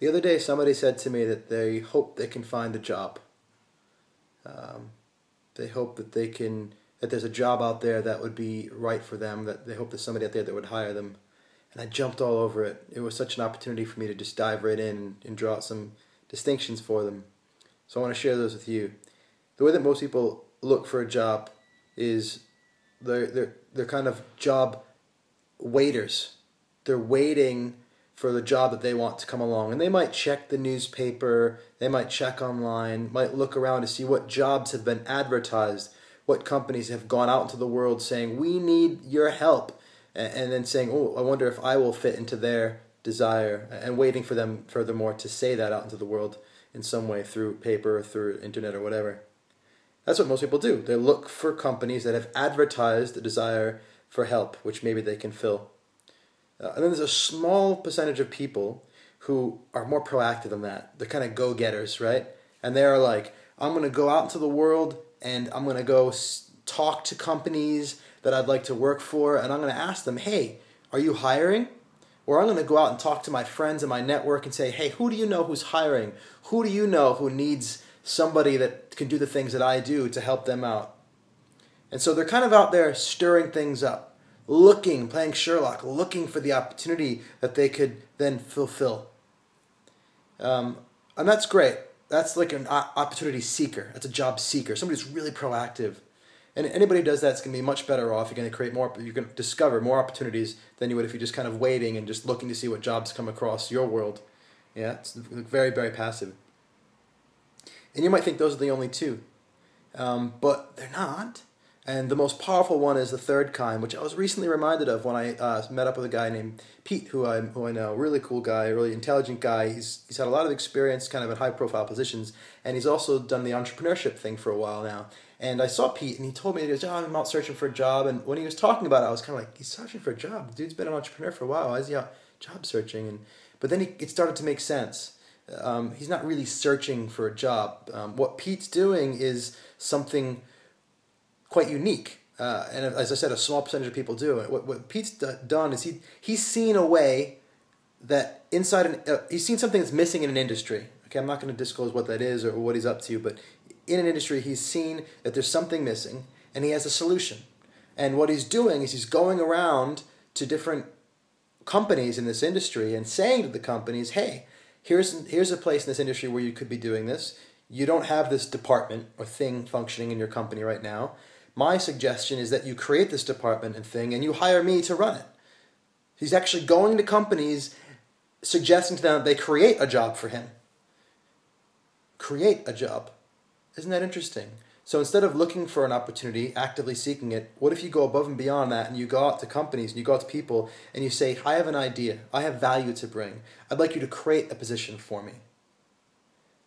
The other day, somebody said to me that they hope they can find a job. They hope that that there's a job out there that would be right for them, that they hope there's somebody out there that would hire them. And I jumped all over it. It was such an opportunity for me to just dive right in and draw out some distinctions for them. So I want to share those with you. The way that most people look for a job is they're kind of job waiters. They're waiting for the job that they want to come along. And they might check the newspaper, they might check online, might look around to see what jobs have been advertised, what companies have gone out into the world saying, we need your help. And then saying, oh, I wonder if I will fit into their desire, and waiting for them, furthermore, to say that out into the world in some way, through paper, through internet, or whatever. That's what most people do. They look for companies that have advertised a desire for help, which maybe they can fill. And then there's a small percentage of people who are more proactive than that. They're kind of go-getters, right? And they're like, I'm going to go out into the world and I'm going to go talk to companies that I'd like to work for, and I'm going to ask them, hey, are you hiring? Or I'm going to go out and talk to my friends and my network and say, hey, who do you know who's hiring? Who do you know who needs somebody that can do the things that I do to help them out? And so they're kind of out there stirring things up, looking, playing Sherlock, looking for the opportunity that they could then fulfill. And that's great. That's like an opportunity seeker. That's a job seeker, somebody who's really proactive. And anybody who does that is going to be much better off. You're going to create more, you're going to discover more opportunities than you would if you're just kind of waiting and just looking to see what jobs come across your world. Yeah, it's very, very passive. And you might think those are the only two, but they're not. And the most powerful one is the third kind, which I was recently reminded of when I met up with a guy named Pete, who I know, really cool guy, really intelligent guy. He's had a lot of experience kind of in high-profile positions, and he's also done the entrepreneurship thing for a while now. And I saw Pete, and he told me, he goes, I'm out searching for a job. And when he was talking about it, I was kind of like, he's searching for a job? The dude's been an entrepreneur for a while. Why is he out job searching? But then it started to make sense. He's not really searching for a job. What Pete's doing is something quite unique. And as I said, a small percentage of people do it. What Pete's done is he's seen a way that he's seen something that's missing in an industry. Okay, I'm not going to disclose what that is or what he's up to, but in an industry, he's seen that there's something missing, and he has a solution. And what he's doing is he's going around to different companies in this industry and saying to the companies, hey, here's a place in this industry where you could be doing this. You don't have this department or thing functioning in your company right now. My suggestion is that you create this department and thing, and you hire me to run it. He's actually going to companies, suggesting to them that they create a job for him. Create a job. Isn't that interesting? So instead of looking for an opportunity, actively seeking it, what if you go above and beyond that and you go out to companies and you go out to people and you say, I have an idea. I have value to bring. I'd like you to create a position for me.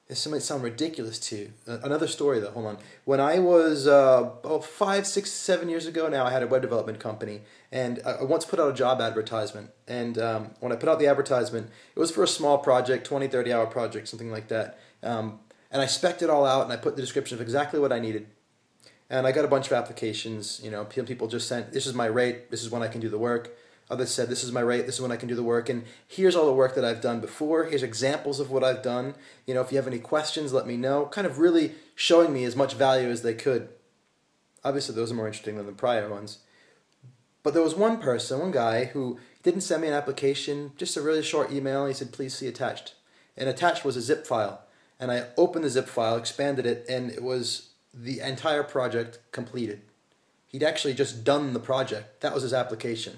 This might sound ridiculous to you. Another story though, hold on. When I was 5, 6, 7 years ago now, I had a web development company, and I once put out a job advertisement. And when I put out the advertisement, it was for a small project, 20, 30-hour project, something like that. And I spec'd it all out, and I put the description of exactly what I needed. And I got a bunch of applications. People just sent, this is my rate, this is when I can do the work. Others said, this is my rate, this is when I can do the work, and here's all the work that I've done before. Here's examples of what I've done. If you have any questions, let me know. Kind of really showing me as much value as they could. Obviously, those are more interesting than the prior ones. But there was one guy, who didn't send me an application, just a really short email. He said, please see attached. And attached was a zip file. And I opened the zip file, expanded it, and it was the entire project completed. He'd actually just done the project. That was his application.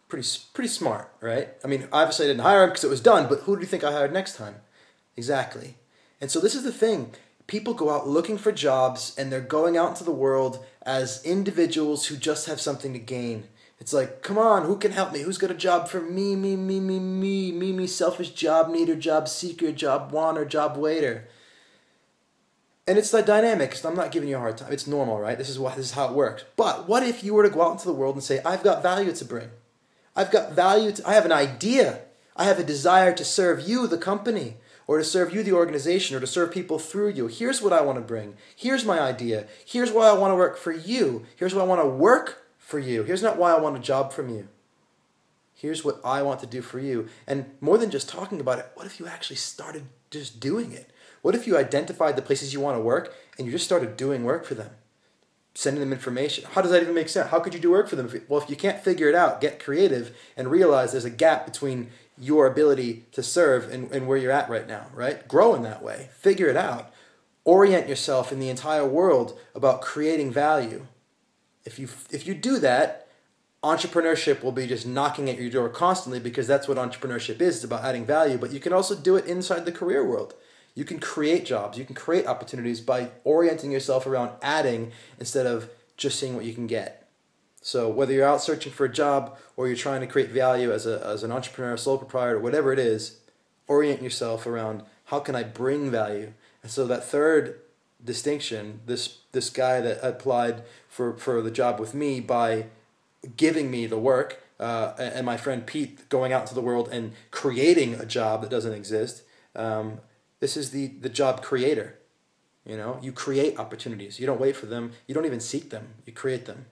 Pretty smart, right? I mean, obviously I didn't hire him because it was done, but who do you think I hired next time? Exactly. And so this is the thing. People go out looking for jobs, and they're going out into the world as individuals who just have something to gain. It's like, come on, who can help me? Who's got a job for me, selfish job needer, job seeker, job wanter, job waiter. And it's the dynamic, so I'm not giving you a hard time. It's normal, right? This is how it works. But what if you were to go out into the world and say, I've got value to bring. I have an idea. I have a desire to serve you, the company, or to serve you, the organization, or to serve people through you. Here's what I want to bring. Here's my idea. Here's why I want to work for you. Here's why I want to work for you. Here's not why I want a job from you. Here's what I want to do for you. And more than just talking about it, what if you actually started just doing it? What if you identified the places you want to work and you just started doing work for them? Sending them information. How does that even make sense? How could you do work for them? Well, if you can't figure it out, get creative and realize there's a gap between your ability to serve and where you're at right now, right? Grow in that way. Figure it out. Orient yourself in the entire world about creating value. If you do that, entrepreneurship will be just knocking at your door constantly, because that's what entrepreneurship is. It's about adding value, but you can also do it inside the career world. You can create jobs, you can create opportunities by orienting yourself around adding instead of just seeing what you can get. So whether you're out searching for a job or you're trying to create value as an entrepreneur, sole proprietor, whatever it is, orient yourself around how can I bring value. And so that third distinction, this guy that applied for the job with me by giving me the work, and my friend Pete going out into the world and creating a job that doesn't exist. This is the job creator. You create opportunities. You don't wait for them. You don't even seek them. You create them.